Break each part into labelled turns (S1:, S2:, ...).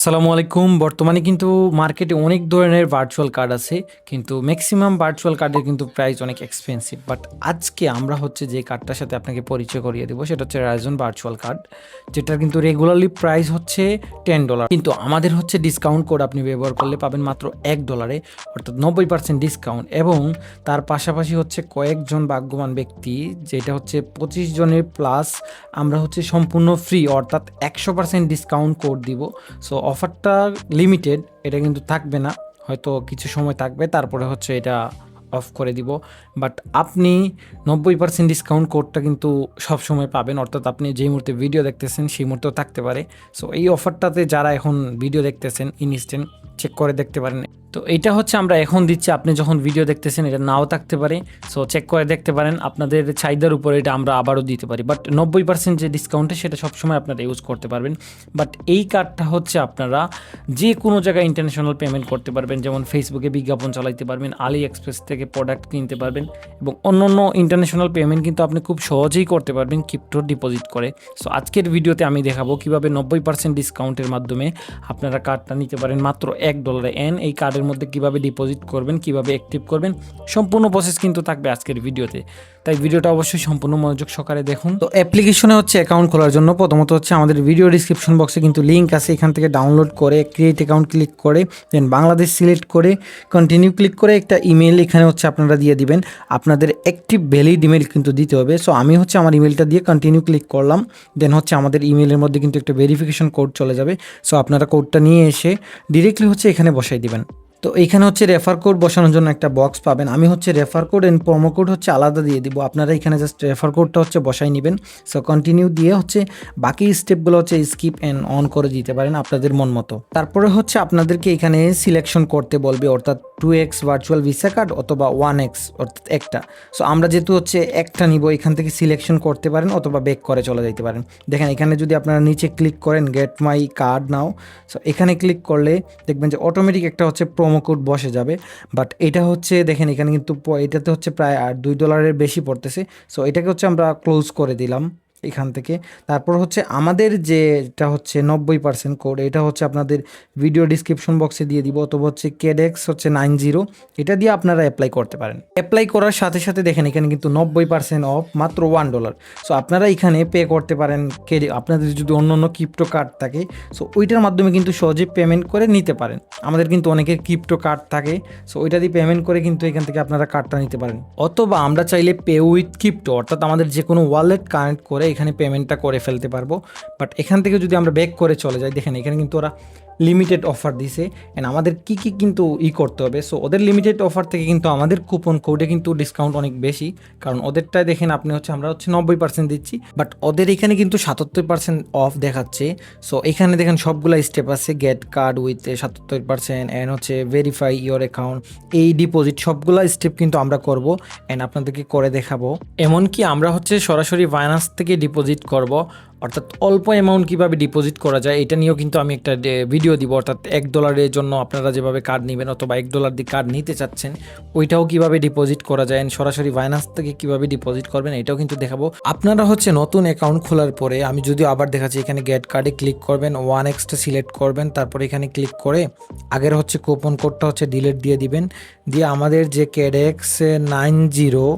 S1: আসসালামু আলাইকুম। বর্তমানে কিন্তু মার্কেটে অনেক ধরনের ভার্চুয়াল কার্ড আছে। কিন্তু মেক্সিমাম ভার্চুয়াল কার্ডের কিন্তু প্রাইস অনেক এক্সপেন্সিভ। বাট আজকে আমরা হচ্ছে যে কার্ডটার সাথে আপনাকে পরিচয় করিয়ে দেব সেটা হচ্ছে রাইজন ভার্চুয়াল কার্ড। যেটার কিন্তু রেগুলারলি প্রাইস হচ্ছে $10। কিন্তু আমাদের হচ্ছে ডিসকাউন্ট কোড আপনি ব্যবহার করলে পাবেন মাত্র $1, অর্থাৎ 90% ডিসকাউন্ট। এবং তার পাশাপাশি হচ্ছে কয়েকজন ভাগ্যবান ব্যক্তি, যেটা হচ্ছে 25 জনের প্লাস, আমরা হচ্ছে সম্পূর্ণ ফ্রি অর্থাৎ 100% ডিসকাউন্ট কোড দিব। সো অফারটা লিমিটেড, এটা কিন্তু থাকবে না, হয়তো কিছু সময় থাকবে, তারপরে হচ্ছে এটা অফ করে দিব। বাট আপনি 90% ডিসকাউন্ট কোডটা কিন্তু সব সময় পাবেন, অর্থাৎ আপনি যেই মুহূর্তে ভিডিও দেখতেছেন সেই মুহূর্তেও থাকতে পারে। সো এই অফারটাতে যারা এখন ভিডিও দেখতেছেন ইনস্ট্যান্ট চেক করে দেখতে পারেন। তো এইটা হচ্ছে আমরা এখন দিচ্ছি, আপনি যখন ভিডিও দেখতেছেন এটা নাও থাকতে পারে। সো চেক করে দেখতে পারেন, আপনাদের চাহিদার উপরে এটা আমরা আবারও দিতে পারি। বাট 90% যে ডিসকাউন্টে সেটা সবসময় আপনারা ইউজ করতে পারবেন। বাট এই কার্ডটা হচ্ছে আপনারা যে কোনো জায়গায় ইন্টারন্যাশনাল পেমেন্ট করতে পারবেন, যেমন ফেসবুকে বিজ্ঞাপন চালাইতে পারবেন, আলি এক্সপ্রেস থেকে প্রোডাক্ট কিনতে পারবেন, এবং অন্য ইন্টারন্যাশনাল পেমেন্ট কিন্তু আপনি খুব সহজেই করতে পারবেন ক্রিপ্টো ডিপোজিট করে। সো আজকের ভিডিওতে আমি দেখাবো কীভাবে 90% ডিসকাউন্টের মাধ্যমে আপনারা কার্ডটা নিতে পারেন মাত্র $1। এই কার্ডের মধ্যে কিভাবে ডিপোজিট করবেন, কিভাবে অ্যাক্টিভ করবেন, সম্পূর্ণ প্রসেস কিন্তু থাকবে আজকের ভিডিওতে। তাই ভিডিওটা অবশ্যই সম্পূর্ণ মনোযোগ সহকারে দেখুন। তো অ্যাপ্লিকেশনে হচ্ছে অ্যাকাউন্ট খোলার জন্য প্রথমত হচ্ছে আমাদের ভিডিও ডিসক্রিপশন বক্সে কিন্তু লিঙ্ক আছে, এখান থেকে ডাউনলোড করে ক্রিয়েট অ্যাকাউন্ট ক্লিক করে দেন বাংলাদেশ সিলেক্ট করে কন্টিনিউ ক্লিক করে একটা ইমেল এখানে হচ্ছে আপনারা দিয়ে দিবেন। আপনাদের অ্যাক্টিভ ভ্যালিড ইমেল কিন্তু দিতে হবে। সো আমি হচ্ছে আমার ইমেলটা দিয়ে কন্টিনিউ ক্লিক করলাম, দেন হচ্ছে আমাদের ইমেলের মধ্যে কিন্তু একটা ভেরিফিকেশন কোড চলে যাবে। সো আপনারা কোডটা নিয়ে এসে ডিরেক্টলি হচ্ছে এখানে বসাই দিবেন। তো এইখানে হচ্ছে রেফার কোড বসানোর জন্য একটা বক্স পাবেন। আমি হচ্ছে refer code end promo code হচ্ছে আলাদা দিয়ে দিব, আপনারা এখানে জাস্ট রেফার কোডটা হচ্ছে বসাই নেবেন। সো কন্টিনিউ দিয়ে হচ্ছে বাকি স্টেপগুলো হচ্ছে স্কিপ অ্যান্ড অন করে দিতে পারেন আপনাদের মন মতো। তারপরে হচ্ছে আপনাদেরকে এখানে সিলেকশন করতে বলবে, অর্থাৎ 2x ভার্চুয়াল ভিসা কার্ড অথবা 1x অর্থাৎ একটা। সো আমরা যেহেতু হচ্ছে একটা নিব, এখান থেকে সিলেকশন করতে পারেন অথবা ব্যাক করে চলে যেতে পারেন। দেখেন এখানে যদি আপনারা নিচে ক্লিক করেন get my card now, so এখানে ক্লিক করলে দেখবেন যে অটোমেটিক একটা হচ্ছে প্রোমো কোড বসে যাবে। বাট এটা হচ্ছে দেখেন এখানে কিন্তু এটাতে হচ্ছে প্রায় $2 বেশি পড়তেছে। সো এটাকে হচ্ছে আমরা ক্লোজ করে দিলাম এখান থেকে। তারপর হচ্ছে আমাদের যেটা হচ্ছে 90% কোড, এটা হচ্ছে আপনাদের ভিডিও ডিসক্রিপশন বক্সে দিয়ে দিব, অথবা হচ্ছে কেডেক্স হচ্ছে 90, এটা দিয়ে আপনারা অ্যাপ্লাই করতে পারেন। অ্যাপ্লাই করার সাথে সাথে দেখেন এখানে কিন্তু 90% অফ, মাত্র $1। সো আপনারা এখানে পে করতে পারেন আপনাদের যদি অন্য ক্রিপ্টো কার্ড থাকে, সো ওইটার মাধ্যমে কিন্তু সহজে পেমেন্ট করে নিতে পারেন। আমাদের কিন্তু অনেকের ক্রিপ্টো কার্ড থাকে, সো ওইটা দিয়ে পেমেন্ট করে কিন্তু এখান থেকে আপনারা কার্ডটা নিতে পারেন। অথবা আমরা চাইলে পে উইথ ক্রিপ্টো, অর্থাৎ আমাদের যে কোনো ওয়ালেট কানেক্ট করে এখানে পেমেন্টটা করে ফেলতে পারবো। বাট এখান থেকে যদি আমরা ব্যাক করে চলে যাই, দেখেন এখানে কিন্তু ওরা লিমিটেড অফার দিছে অ্যান্ড আমাদের কি কিন্তু করতে হবে। সো ওদের লিমিটেড অফার থেকে কিন্তু আমাদের কুপন কোডে কিন্তু ডিসকাউন্ট অনেক বেশি, কারণ ওদেরটায় দেখেন আপনি হচ্ছে আমরা হচ্ছে 90% দিচ্ছি, বাট ওদের এখানে কিন্তু 77% অফ দেখাচ্ছে। সো এখানে দেখেন সবগুলা স্টেপ আছে, গেট কার্ড উইথ 77% অ্যান্ড হচ্ছে ভেরিফাই ইওর অ্যাকাউন্ট, এই ডিপোজিট সবগুলা স্টেপ কিন্তু আমরা করব অ্যান্ড আপনাদেরকে করে দেখাবো। এমনকি আমরা হচ্ছে সরাসরি বাইন্যান্স থেকে ডিপোজিট করব, অর্থাৎ অল্প অ্যামাউন্ট কীভাবে ডিপোজিট করা যায় এটা নিয়েও কিন্তু আমি একটা ভিডিও দিব। অর্থাৎ $1 জন্য আপনারা যেভাবে কার্ড নেবেন অথবা $1 দিয়ে কার্ড নিতে চাচ্ছেন, ওইটাও কিভাবে ডিপোজিট করা যায়, সরাসরি বাইন্যান্স থেকে কিভাবে ডিপোজিট করবেন এটাও কিন্তু দেখাবো। আপনারা হচ্ছে নতুন অ্যাকাউন্ট খোলার পরে আমি যদিও আবার দেখাচ্ছি, এখানে গেট কার্ডে ক্লিক করবেন, 1xটা সিলেক্ট করবেন, তারপর এখানে ক্লিক করে আগের হচ্ছে কুপন কোডটা হচ্ছে ডিলিট দিয়ে দিবেন, দিয়ে আমাদের যে কেডেক্স 90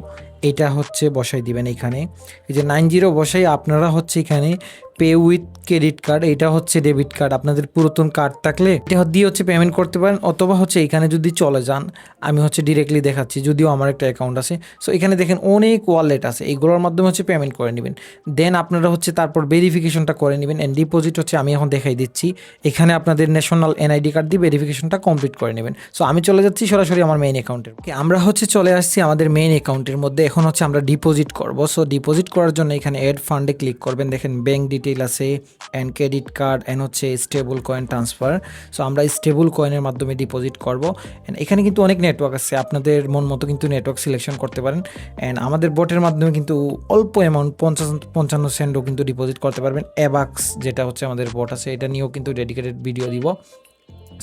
S1: এটা হচ্ছে বসাই দিবেন। এখানে এই যে 90 বসাই আপনারা হচ্ছে এখানে পে উইথ ক্রেডিট কার্ড, এটা হচ্ছে ডেবিট কার্ড, আপনাদের পুরাতন কার্ড থাকলে এটা দিয়ে হচ্ছে পেমেন্ট করতে পারেন। অথবা হচ্ছে এখানে যদি চলে যান, আমি হচ্ছে ডিরেক্টলি দেখাচ্ছি, যদিও আমার একটা অ্যাকাউন্ট আছে। সো এখানে দেখেন অনেক ওয়ালেট আছে, এইগুলোর মাধ্যমে হচ্ছে পেমেন্ট করে নেবেন। দেন আপনারা হচ্ছে তারপর ভেরিফিকেশনটা করে নেবেন অ্যান্ড ডিপোজিট হচ্ছে আমি এখন দেখাই দিচ্ছি। এখানে আপনাদের ন্যাশনাল এনআইডি কার্ড দিয়ে ভেরিফিকেশনটা কমপ্লিট করে নেবেন। সো আমি চলে যাচ্ছি সরাসরি আমার মেইন অ্যাকাউন্টের। আমরা হচ্ছে চলে আসছি আমাদের মেইন অ্যাকাউন্টের মধ্যে। এখন হচ্ছে আমরা ডিপোজিট করব। সো ডিপোজিট করার জন্য এখানে অ্যাড ফান্ডে ক্লিক করবেন, দেখেন ব্যাঙ্ক ডিটেইল আছে অ্যান্ড ক্রেডিট কার্ড অ্যান্ড হচ্ছে স্টেবল কয়েন ট্রান্সফার। সো আমরা স্টেবল কয়েনের মাধ্যমে ডিপোজিট করব। অ্যান্ড এখানে কিন্তু অনেক নেটওয়ার্ক আছে, আপনাদের মন মতো কিন্তু নেটওয়ার্ক সিলেকশন করতে পারেন। অ্যান্ড আমাদের বটের মাধ্যমে কিন্তু অল্প অ্যামাউন্ট 50-55 সেন্টও কিন্তু ডিপোজিট করতে পারবেন। অ্যাবাক্স যেটা হচ্ছে আমাদের বট আছে, এটা নিয়েও কিন্তু ডেডিকেটেড ভিডিও দিব।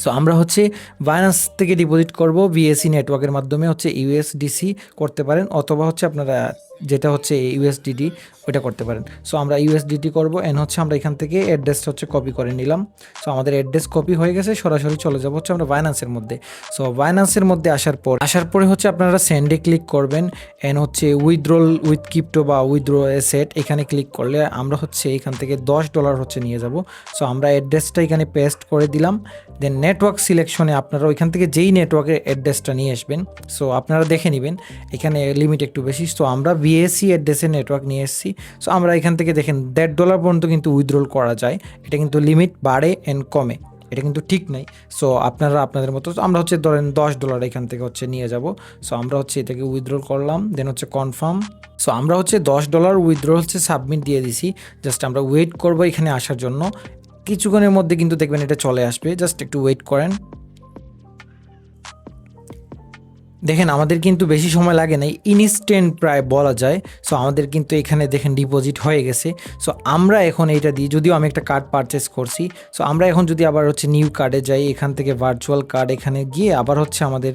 S1: সো আমরা হচ্ছে বাইন্যান্স থেকে ডিপোজিট করব, বিএসসি নেটওয়ার্কের মাধ্যমে হচ্ছে ইউএসডিসি করতে পারেন, অথবা হচ্ছে আপনারা যেটা হচ্ছে ইউএসডিটি, ওইটা করতে পারেন। সো আমরা ইউএসডিটি করব, এন্ড হচ্ছে আমরা এখান থেকে অ্যাড্রেসটা হচ্ছে কপি করে নিলাম। সো আমাদের অ্যাড্রেস কপি হয়ে গেছে, সরাসরি চলে যাব হচ্ছে আমরা বাইন্যান্সের মধ্যে। সো বাইন্যান্সের মধ্যে আসার পরে হচ্ছে আপনারা সেন্ডে ক্লিক করবেন, এন্ড হচ্ছে উইথড্রল উইথ ক্রিপ্টো বা উইথড্র অ্যাসেট এখানে ক্লিক করলে আমরা হচ্ছে এখান থেকে $10 হচ্ছে নিয়ে যাব। সো আমরা অ্যাড্রেসটা এখানে পেস্ট করে দিলাম। দেন নেটওয়ার্ক সিলেকশনে আপনারা ওইখান থেকে যেই নেটওয়ার্কের অ্যাড্রেসটা নিয়ে আসবেন, সো আপনারা দেখে নেবেন এখানে লিমিট একটু বেশি। সো আমরা বিএসসি অ্যাড্রেসের নেটওয়ার্ক নিয়ে এসেছি। সো আমরা এখান থেকে দেখেন $1.5 পর্যন্ত কিন্তু উইথড্রল করা যায়। এটা কিন্তু লিমিট বাড়ে অ্যান্ড কমে, এটা কিন্তু ঠিক নাই। সো আপনারা আপনাদের মতো, আমরা হচ্ছে ধরেন $10 এখান থেকে হচ্ছে নিয়ে যাব। সো আমরা হচ্ছে এটাকে উইথড্রল করলাম, দেন হচ্ছে কনফার্ম। সো আমরা হচ্ছে $10 উইথড্র হচ্ছে সাবমিট দিয়ে দিছি। জাস্ট আমরা ওয়েট করবো এখানে আসার জন্য। কিছুক্ষণের মধ্যে কিন্তু দেখবেন এটা চলে আসবে, জাস্ট একটু ওয়েট করেন। দেখেন আমাদের কিন্তু বেশি সময় লাগে নাই, ইনস্ট্যান্ট প্রায় বলা যায়। সো আমাদের কিন্তু এখানে দেখেন ডিপোজিট হয়ে গেছে। সো আমরা এখন এইটা দিই, যদিও আমি একটা কার্ড পারচেস করছি। সো আমরা এখন যদি আবার হচ্ছে নিউ কার্ডে যাই, এখান থেকে ভার্চুয়াল কার্ড এখানে গিয়ে আবার হচ্ছে আমাদের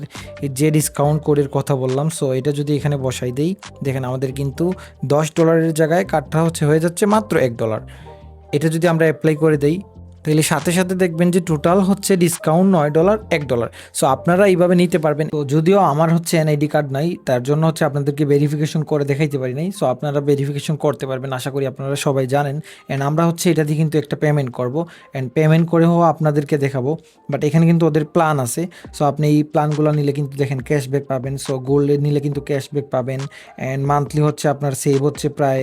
S1: যে ডিসকাউন্ট কোডের কথা বললাম, সো এটা যদি এখানে বসাই দেই, দেখেন আমাদের কিন্তু $10 জায়গায় কার্ডটা হচ্ছে হয়ে যাচ্ছে মাত্র $1। এটা যদি আমরা অ্যাপ্লাই করে দেই, তাহলে সাথে সাথে দেখবেন যে টোটাল হচ্ছে ডিসকাউন্ট $9, $1। সো আপনারা এইভাবে নিতে পারবেন। তো যদিও আমার হচ্ছে এনআইডি কার্ড নাই, তার জন্য হচ্ছে আপনাদেরকে ভেরিফিকেশন করে দেখাইতে পারি নাই। সো আপনারা ভেরিফিকেশন করতে পারবেন, আশা করি আপনারা সবাই জানেন। অ্যান্ড আমরা হচ্ছে এটা দিয়ে কিন্তু একটা পেমেন্ট করব, অ্যান্ড পেমেন্ট করেও আপনাদেরকে দেখাবো। বাট এখানে কিন্তু ওদের প্ল্যান আছে। সো আপনি এই প্ল্যানগুলো নিলে কিন্তু দেখেন ক্যাশব্যাক পাবেন। সো গোল্ডে নিলে কিন্তু ক্যাশব্যাক পাবেন, অ্যান্ড মান্থলি হচ্ছে আপনার সেভ হচ্ছে প্রায়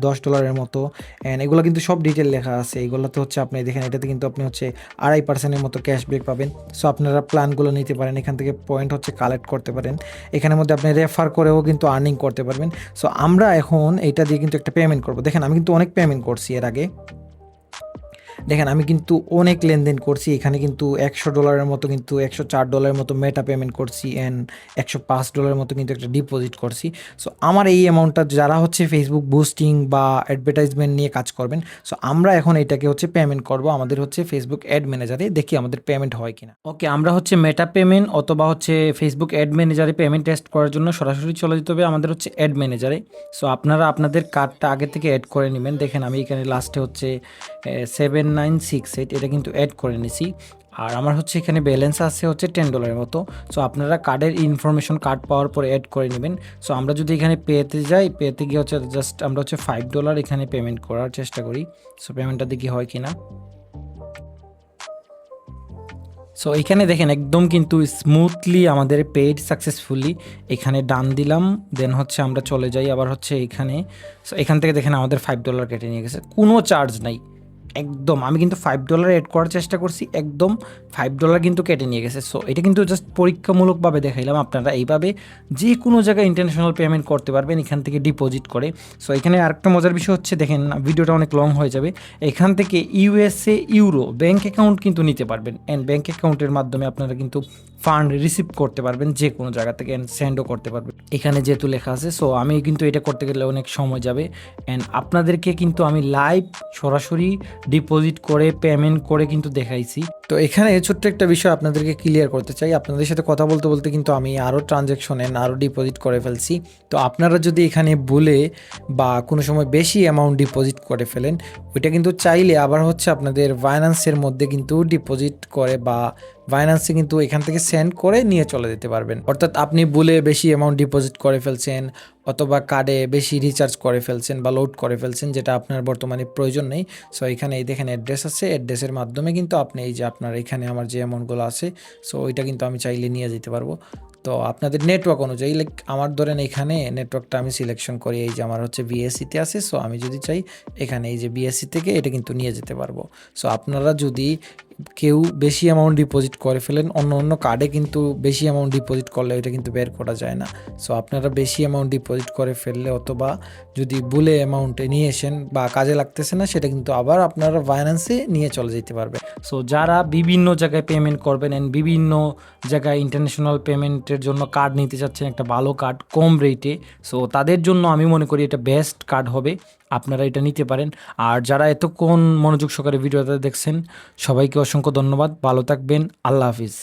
S1: $10 মতো। অ্যান্ড এগুলো কিন্তু সব ডিটেল লেখা আছে, এগুলোতে হচ্ছে আপনি দেখেন এটাতে কিন্তু আপনি হচ্ছে 2.5% মতো ক্যাশব্যাক পাবেন। সো আপনারা প্ল্যানগুলো নিতে পারেন, এখান থেকে পয়েন্ট হচ্ছে কালেক্ট করতে পারেন। এখানের মধ্যে আপনি রেফার করেও কিন্তু আর্নিং করতে পারবেন। সো আমরা এখন এটা দিয়ে কিন্তু একটা পেমেন্ট করব। দেখেন আমি কিন্তু অনেক পেমেন্ট করছি এর আগে, দেখেন আমি কিন্তু অনেক লেনদেন করছি। এখানে কিন্তু $100 মতো, কিন্তু $104 মতো মেটা পেমেন্ট করছি, অ্যান্ড $105 মতো কিন্তু একটা ডিপোজিট করছি। সো আমার এই অ্যামাউন্টটা যারা হচ্ছে ফেসবুক বুস্টিং বা অ্যাডভার্টাইজমেন্ট নিয়ে কাজ করবেন, সো আমরা এখন এটাকে হচ্ছে পেমেন্ট করব আমাদের হচ্ছে ফেসবুক অ্যাড ম্যানেজারে, দেখি আমাদের পেমেন্ট হয় কিনা। ওকে, আমরা হচ্ছে মেটা পেমেন্ট অথবা হচ্ছে ফেসবুক অ্যাড ম্যানেজারে পেমেন্ট টেস্ট করার জন্য সরাসরি চলে যেতে হবে আমাদের হচ্ছে অ্যাড ম্যানেজারে। সো আপনারা আপনাদের কার্ডটা আগে থেকে অ্যাড করে নেবেন। দেখেন আমি এখানে লাস্টে হচ্ছে 7968 এটা কিন্তু অ্যাড করে নিছি। আর আমার হচ্ছে এখানে ব্যালেন্স আছে হচ্ছে $10 মতো। সো আপনারা কার্ডের ইনফরমেশন কার্ড পাওয়ার পরে অ্যাড করে নেবেন। সো আমরা যদি এখানে পেতে যাই, পেতে গিয়ে হচ্ছে জাস্ট আমরা হচ্ছে $5 এখানে পেমেন্ট করার চেষ্টা করি। সো পেমেন্টটা দেখি হয় কিনা। সো এখানে দেখেন একদম কিন্তু স্মুথলি আমাদের পেইড সাকসেসফুলি, এখানে ডান দিলাম। দেন হচ্ছে আমরা চলে যাই আবার হচ্ছে এখানে। সো এখান থেকে দেখেন আমাদের $5 কেটে নিয়ে গেছে, কোনো চার্জ নাই একদম। আমি কিন্তু $5 অ্যাড করার চেষ্টা করছি, একদম $5 কিন্তু কেটে নিয়ে গেছে। সো এটা কিন্তু জাস্ট পরীক্ষামূলকভাবে দেখাইলাম। আপনারা এইভাবে যে কোনো জায়গায় ইন্টারন্যাশনাল পেমেন্ট করতে পারবেন এখান থেকে ডিপোজিট করে। সো এখানে আরেকটা মজার বিষয় হচ্ছে, দেখেন ভিডিওটা অনেক লং হয়ে যাবে, এখান থেকে ইউএসএ ইউরো ব্যাঙ্ক অ্যাকাউন্ট কিন্তু নিতে পারবেন, অ্যান্ড ব্যাঙ্ক অ্যাকাউন্টের মাধ্যমে আপনারা কিন্তু ফান্ড রিসিভ করতে পারবেন যে কোনো জায়গা থেকে, অ্যান্ড সেন্ডও করতে পারবেন এখানে যেহেতু লেখা আছে। সো আমি কিন্তু এটা করতে গেলে অনেক সময় যাবে, অ্যান্ড আপনাদেরকে কিন্তু আমি লাইভ সরাসরি ডিপোজিট করে পেমেন্ট করে কিন্তু দেখাইছি। তো এখানে ছোট্ট একটা বিষয় আপনাদেরকে ক্লিয়ার করতে চাই, আপনাদের সাথে কথা বলতে বলতে কিন্তু আমি আরও ট্রানজ্যাকশনে আরও ডিপোজিট করে ফেলছি। তো আপনারা যদি এখানে ভুলে বা কোনো সময় বেশি অ্যামাউন্ট ডিপোজিট করে ফেলেন, ওইটা কিন্তু চাইলে আবার হচ্ছে আপনাদের বাইন্যান্সের মধ্যে কিন্তু ডিপোজিট করে বা বাইন্যান্সে কিন্তু এখান থেকে সেন্ড করে নিয়ে চলে যেতে পারবেন। অর্থাৎ আপনি ভুলে বেশি অ্যামাউন্ট ডিপোজিট করে ফেলছেন, অথবা কার্ডে বেশি রিচার্জ করে ফেলছেন বা লোড করে ফেলছেন, যেটা আপনার বর্তমানে প্রয়োজন নেই। সো এখানে এই দেখেন অ্যাড্রেস আছে, অ্যাড্রেসের মাধ্যমে কিন্তু আপনি এই যে আপনার এখানে আমার যে অ্যামাউন্টগুলো আছে, সো ওইটা কিন্তু আমি চাইলে নিয়ে যেতে পারবো। তো আপনাদের নেটওয়ার্ক অনুযায়ী, লাইক আমার ধরেন এখানে নেটওয়ার্কটা আমি সিলেকশন করি, এই যে আমার হচ্ছে বিএসসিতে আছে। সো আমি যদি চাই এখানে এই যে বিএসসি থেকে এটা কিন্তু নিয়ে যেতে পারবো। সো আপনারা যদি কেউ বেশি অ্যামাউন্ট ডিপোজিট করে ফেলেন, অন্য অন্য কার্ডে কিন্তু বেশি অ্যামাউন্ট ডিপোজিট করলে এটা কিন্তু বের করা যায় না। সো আপনারা বেশি অ্যামাউন্ট ডিপোজিট করে ফেললে অথবা যদি ভুলে অ্যামাউন্টে নিয়ে আসেন বা কাজে লাগতেছে না, সেটা কিন্তু আবার আপনারা বাইন্যান্সে নিয়ে চলে যেতে পারবে। সো যারা বিভিন্ন জায়গায় পেমেন্ট করবেন অ্যান্ড বিভিন্ন জায়গায় ইন্টারন্যাশনাল পেমেন্টের জন্য কার্ড নিতে চাচ্ছেন, একটা ভালো কার্ড কম রেটে, সো তাদের জন্য আমি মনে করি এটা বেস্ট কার্ড হবে, আপনারা এটা নিতে পারেন। আর যারা এতক্ষণ মনোযোগ সহকারে ভিডিওটা দেখছেন, সবাইকে অসংখ্য ধন্যবাদ, ভালো থাকবেন, আল্লাহ হাফিজ।